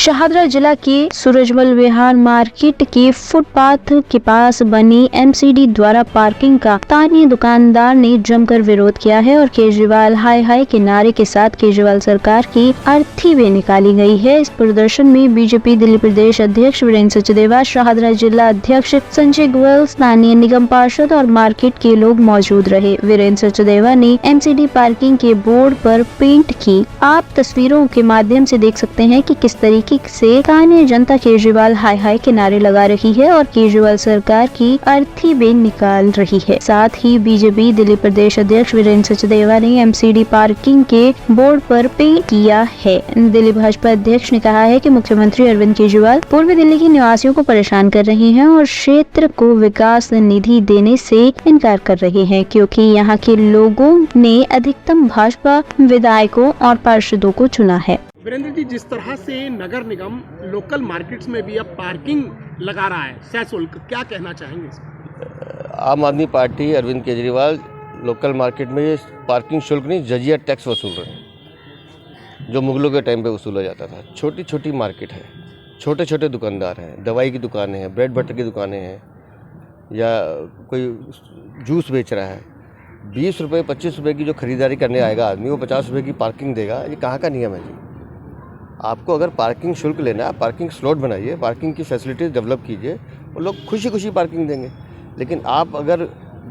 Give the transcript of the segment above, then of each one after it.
शाहदरा जिला के सूरजमल विहार मार्केट के फुटपाथ के पास बनी एमसीडी द्वारा पार्किंग का स्थानीय दुकानदार ने जमकर विरोध किया है और केजरीवाल हाय हाय के नारे के साथ केजरीवाल सरकार की अर्थी भी निकाली गई है। इस प्रदर्शन में बीजेपी दिल्ली प्रदेश अध्यक्ष वीरेंद्र सचदेवा, शाहदरा जिला अध्यक्ष संजय गोयल, स्थानीय निगम पार्षद और मार्केट के लोग मौजूद रहे। वीरेंद्र सचदेवा ने एमसीडी पार्किंग के बोर्ड पर पेंट की। आप तस्वीरों के माध्यम से देख सकते हैं कि किस तरीके से स्थानीय जनता केजरीवाल हाय हाय के नारे लगा रही है और केजरीवाल सरकार की अर्थी भी निकाल रही है। साथ ही बीजेपी दिल्ली प्रदेश अध्यक्ष वीरेंद्र सचदेवा ने एमसीडी पार्किंग के बोर्ड पर पेंट किया है। दिल्ली भाजपा अध्यक्ष ने कहा है कि मुख्यमंत्री अरविंद केजरीवाल पूर्वी दिल्ली के निवासियों को परेशान कर रहे हैं और क्षेत्र को विकास निधि देने से इनकार कर रहे हैं, क्योंकि यहाँ के लोगों ने अधिकतम भाजपा विधायकों और पार्षदों को चुना है। वीरेंद्र जी, जिस तरह से नगर निगम लोकल मार्केट्स में भी अब पार्किंग लगा रहा है सशुल्क, क्या कहना चाहेंगे इस पर? आम आदमी पार्टी अरविंद केजरीवाल लोकल मार्केट में ये पार्किंग शुल्क नहीं, जजिया टैक्स वसूल रहे हैं, जो मुगलों के टाइम पे वसूला जाता था। छोटी छोटी मार्केट है, छोटे छोटे दुकानदार हैं, दवाई की दुकानें हैं, ब्रेड बटर की दुकानें हैं, या कोई जूस बेच रहा है। 20 रुपये 25 रुपये की जो खरीदारी करने आएगा आदमी, वो 50 रुपये की पार्किंग देगा। ये कहाँ का नियम है जी? आपको अगर पार्किंग शुल्क लेना है, पार्किंग स्लॉट बनाइए, पार्किंग की फैसिलिटीज़ डेवलप कीजिए, वो लोग खुशी खुशी पार्किंग देंगे। लेकिन आप अगर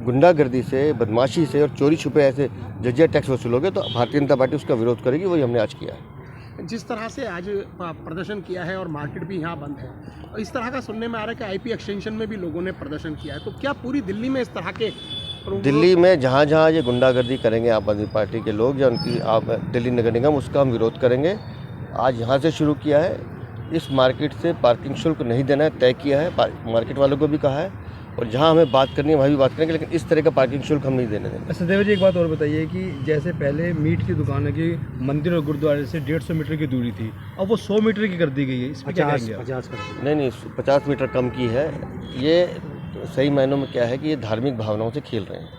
गुंडागर्दी से, बदमाशी से और चोरी छुपे ऐसे जजिया टैक्स वसूलोगे तो भारतीय जनता पार्टी उसका विरोध करेगी। वही हमने आज किया है। जिस तरह से आज प्रदर्शन किया है और मार्केट भी यहाँ बंद है, इस तरह का सुनने में आ रहा है कि आईपी एक्सटेंशन में भी लोगों ने प्रदर्शन किया है, तो क्या पूरी दिल्ली में इस तरह के दिल्ली में जहाँ जहाँ ये गुंडागर्दी करेंगे आम आदमी पार्टी के लोग या उनकी आप दिल्ली नगर निगम, उसका हम विरोध करेंगे। आज यहाँ से शुरू किया है। इस मार्केट से पार्किंग शुल्क नहीं देना है, तय किया है, मार्केट वालों को भी कहा है, और जहाँ हमें बात करनी है वहाँ भी बात करेंगे, लेकिन इस तरह का पार्किंग शुल्क हम नहीं देने देंगे। सचदेवा जी, एक बात और बताइए कि जैसे पहले मीट की दुकान की मंदिर और गुरुद्वारे से 150 मीटर की दूरी थी, अब वो 100 मीटर की कर दी गई है। इसमें क्या कहेंगे? 50 नहीं, 50 मीटर कम की है। ये सही मायनों में क्या है कि ये धार्मिक भावनाओं से खेल रहे हैं,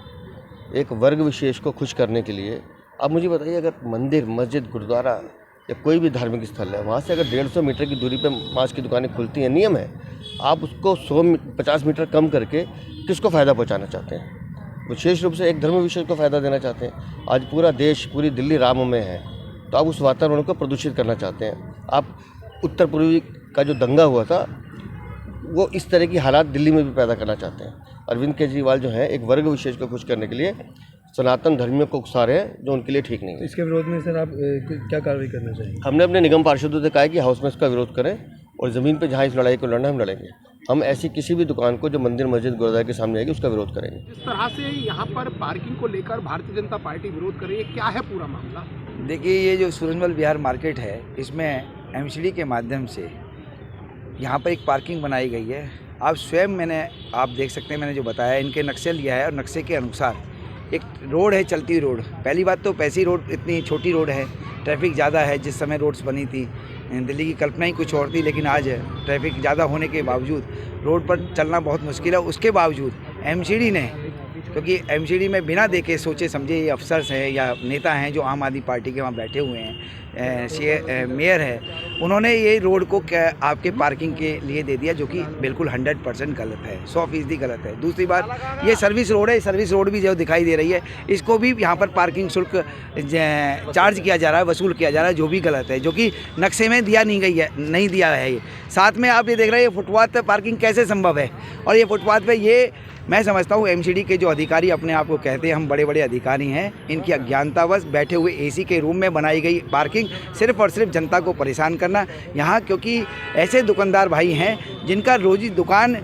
एक वर्ग विशेष को खुश करने के लिए। अब मुझे बताइए, अगर मंदिर, मस्जिद, गुरुद्वारा या कोई भी धार्मिक स्थल है, वहाँ से अगर 150 मीटर की दूरी पे मांस की दुकानें खुलती हैं, नियम है, आप उसको 50 मीटर कम करके किसको फ़ायदा पहुँचाना चाहते हैं? विशेष रूप से एक धर्म विशेष को फ़ायदा देना चाहते हैं। आज पूरा देश, पूरी दिल्ली राममय है, तो आप उस वातावरण को प्रदूषित करना चाहते हैं। आप उत्तर पूर्वी का जो दंगा हुआ था, वो इस तरह की हालात दिल्ली में भी पैदा करना चाहते हैं। अरविंद केजरीवाल जो है, एक वर्ग विशेष को खुश करने के लिए सनातन धर्मियों को उकसा रहे हैं, जो उनके लिए ठीक नहीं है। इसके विरोध में सर आप क्या कार्रवाई करना चाहिए? हमने अपने निगम पार्षदों से कहा है कि हाउस में इसका विरोध करें, और ज़मीन पे जहाँ इस लड़ाई को लड़ना हम लड़ेंगे। हम ऐसी किसी भी दुकान को जो मंदिर, मस्जिद, गुरुद्वारे के सामने आएगी, उसका विरोध करेंगे। जिस तरह से यहाँ पर पार्किंग को लेकर भारतीय जनता पार्टी विरोध कर रही है, क्या है पूरा मामला? देखिए, ये जो सूरजमल विहार मार्केट है, इसमें एमसीडी के माध्यम से यहाँ पर एक पार्किंग बनाई गई है। आप स्वयं आप देख सकते हैं, मैंने जो बताया, इनके नक्शे लिया है और नक्शे के अनुसार एक रोड है, चलती रोड। पहली बात तो पैसी रोड इतनी छोटी रोड है, ट्रैफिक ज़्यादा है। जिस समय रोड्स बनी थी, दिल्ली की कल्पना ही कुछ और थी, लेकिन आज ट्रैफिक ज़्यादा होने के बावजूद रोड पर चलना बहुत मुश्किल है। उसके बावजूद एमसीडी ने, क्योंकि एमसीडी में बिना देखे सोचे समझे ये अफसर्स हैं या नेता हैं जो आम आदमी पार्टी के वहाँ बैठे हुए हैं, मेयर है, उन्होंने ये रोड को आपके पार्किंग के लिए दे दिया, जो कि बिल्कुल 100% गलत है, 100% गलत है। दूसरी बात, ये सर्विस रोड है, सर्विस रोड भी जो दिखाई दे रही है, इसको भी यहाँ पर पार्किंग शुल्क चार्ज किया जा रहा है, वसूल किया जा रहा है, जो भी गलत है, जो कि नक्शे में दिया नहीं दिया है। ये साथ में आप ये देख रहे हैं, फुटपाथ पर पार्किंग कैसे संभव है? और ये फुटपाथ पर ये, मैं समझता हूँ एमसीडी के जो अधिकारी अपने आप को कहते हैं हम बड़े बड़े अधिकारी हैं, इनकी अज्ञानतावश बैठे हुए एसी के रूम में बनाई गई पार्किंग सिर्फ और सिर्फ जनता को परेशान करना यहाँ, क्योंकि ऐसे दुकानदार भाई हैं जिनका रोजी दुकान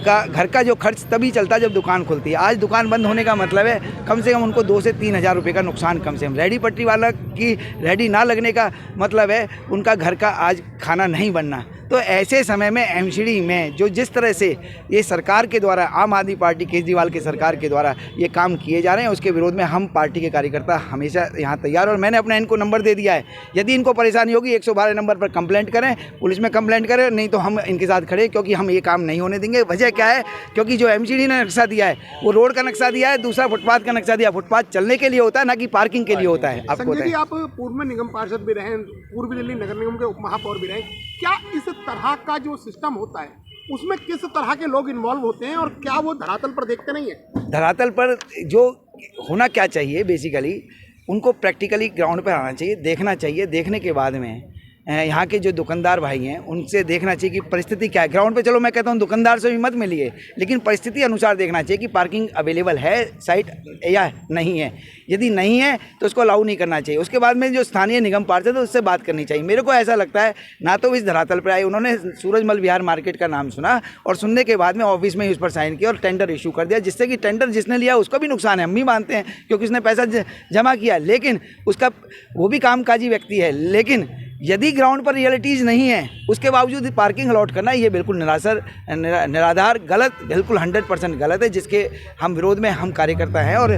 का घर का जो खर्च तभी चलता है जब दुकान खुलती है। आज दुकान बंद होने का मतलब है कम से कम उनको 2 से 3 हज़ार रुपये का नुकसान कम से कम। रेहड़ी पटरी वाला की रेहड़ी ना लगने का मतलब है उनका घर का आज खाना नहीं बनना। तो ऐसे समय में एमसीडी में जो जिस तरह से ये सरकार के द्वारा, आम आदमी पार्टी केजरीवाल के सरकार के द्वारा ये काम किए जा रहे हैं, उसके विरोध में हम पार्टी के कार्यकर्ता हमेशा यहाँ तैयार। और मैंने अपना इनको नंबर दे दिया है, यदि इनको परेशानी होगी 112 नंबर पर कंप्लेंट करें, पुलिस में कंप्लेंट करें, नहीं तो हम इनके साथ खड़े, क्योंकि हम ये काम नहीं होने देंगे। वजह क्या है? क्योंकि जो एमसीडी ने नक्शा दिया है वो रोड का नक्शा दिया है, दूसरा फुटपाथ का नक्शा दिया। फुटपाथ चलने के लिए होता है, ना कि पार्किंग के लिए होता है। आपको संजय जी, आप पूर्व में निगम पार्षद भी रहे, पूर्वी दिल्ली नगर निगम के उप महापौर भी रहे, क्या इस तरह का जो सिस्टम होता है उसमें किस तरह के लोग इन्वॉल्व होते हैं और क्या वो धरातल पर देखते नहीं है? धरातल पर जो होना क्या चाहिए बेसिकली, उनको प्रैक्टिकली ग्राउंड पर आना चाहिए, देखना चाहिए। देखने के बाद में यहाँ के जो दुकानदार भाई हैं उनसे देखना चाहिए कि परिस्थिति क्या है ग्राउंड पे। चलो मैं कहता हूँ दुकानदार से भी मत मिलिए, लेकिन परिस्थिति अनुसार देखना चाहिए कि पार्किंग अवेलेबल है साइट या नहीं है। यदि नहीं है तो उसको अलाउ नहीं करना चाहिए। उसके बाद में जो स्थानीय निगम पार्षद है उससे बात करनी चाहिए। मेरे को ऐसा लगता है ना तो इस धरातल पर आए, उन्होंने सूरजमल विहार मार्केट का नाम सुना और सुनने के बाद में ऑफिस में ही उस पर साइन किया और टेंडर इशू कर दिया, जिससे कि टेंडर जिसने लिया उसको भी नुकसान है। हम भी मानते हैं क्योंकि उसने पैसा जमा किया, लेकिन उसका वो भी कामकाजी व्यक्ति है। लेकिन यदि ग्राउंड पर रियलिटीज़ नहीं है उसके बावजूद पार्किंग अलॉट करना ये बिल्कुल निराधार गलत, बिल्कुल 100% गलत है, जिसके हम विरोध में हम कार्यकर्ता हैं और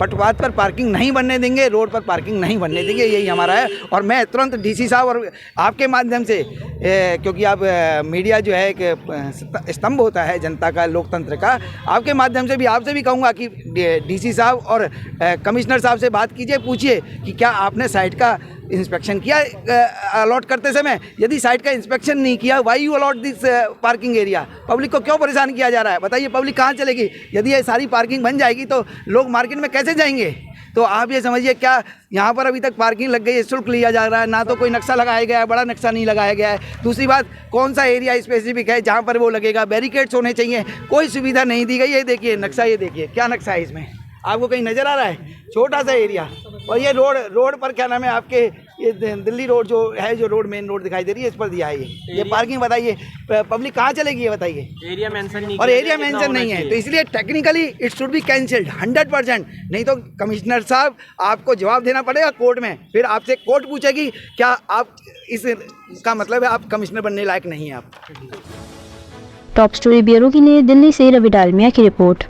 फुटपाथ पर पार्किंग नहीं बनने देंगे, रोड पर पार्किंग नहीं बनने देंगे, यही हमारा है। और मैं तुरंत डीसी साहब और आपके माध्यम से, क्योंकि आप मीडिया जो है एक स्तंभ होता है जनता का, लोकतंत्र का, आपके माध्यम से भी आपसे भी कहूँगा कि डीसी साहब और कमिश्नर साहब से बात कीजिए, पूछिए कि क्या आपने साइट का इंस्पेक्शन किया अलॉट करते समय। यदि साइट का इंस्पेक्शन नहीं किया, why you a lot this parking area, public को क्यों परेशान किया जा रहा है? बताइए पब्लिक कहाँ चलेगी? यदि ये सारी पार्किंग बन जाएगी तो लोग मार्केट में कैसे जाएंगे? तो आप ये समझिए, क्या यहाँ पर अभी तक पार्किंग लग गई है, शुल्क लिया जा रहा है, ना तो कोई नक्शा लगाया गया है, बड़ा नक्शा नहीं लगाया गया है। दूसरी बात, कौन सा एरिया स्पेसिफिक है जहाँ पर वो लगेगा? बैरिकेड्स होने चाहिए, कोई सुविधा नहीं दी गई। ये देखिए नक्शा, ये देखिए क्या नक्शा है इसमें, आपको कहीं नज़र आ रहा है? छोटा सा एरिया। और ये रोड पर क्या नाम है आपके, ये दिल्ली रोड जो है, जो रोड मेन रोड दिखाई दे रही है, इस पर दिया है ये पार्किंग। बताइए पब्लिक कहाँ चलेगी ये बताइए? एरिया मेंशन नहीं, और एरिया मेंशन नहीं है, तो इसलिए technically it should be cancelled 100%। नहीं तो कमिश्नर साहब आपको जवाब देना पड़ेगा कोर्ट में, फिर आपसे कोर्ट पूछेगी क्या आप इसका मतलब है आप कमिश्नर बनने लायक नहीं हैं आप। टॉप स्टोरी ब्यूरो के लिए दिल्ली से रवि डालमिया की रिपोर्ट।